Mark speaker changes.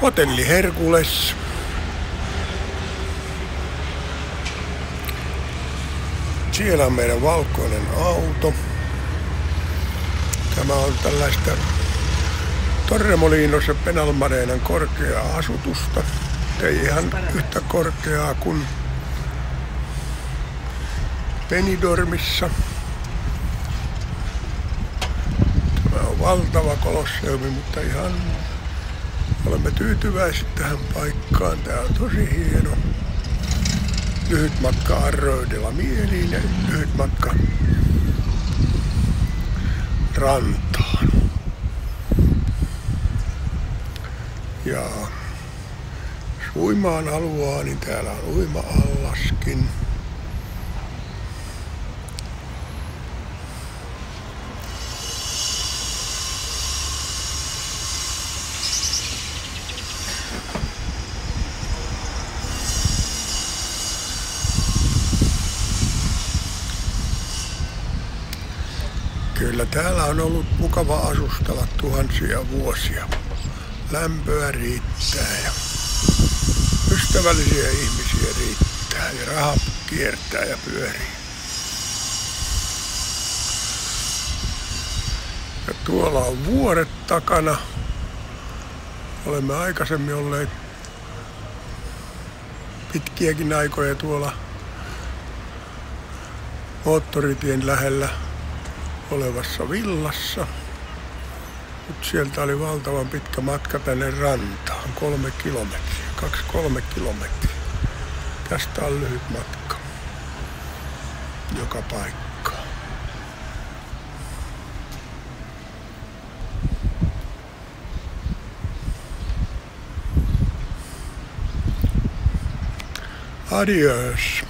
Speaker 1: Hotelli Herkules. Siellä on meidän valkoinen auto. Tämä on tällaista Torremolinos ja Benalmadenan korkeaa asutusta. Ei ihan yhtä korkeaa kuin Benidormissa. Tämä on valtava kolosseumi, mutta ihan olemme tyytyväisiä tähän paikkaan. Tää on tosi hieno. Lyhyt matka Arroyodella Mieliin ja lyhyt matka rantaan. Ja jos uimaan haluaa, niin täällä on uima-allaskin. Kyllä täällä on ollut mukava asustella tuhansia vuosia. Lämpöä riittää ja ystävällisiä ihmisiä riittää ja raha kiertää ja pyörii. Ja tuolla on vuoret takana. Olemme aikaisemmin olleet pitkiäkin aikoja tuolla moottoritien lähellä olevassa villassa. Nyt sieltä oli valtavan pitkä matka tänne rantaan, 3 kilometriä, 2-3 kilometriä. Tästä on lyhyt matka joka paikkaan. Adios.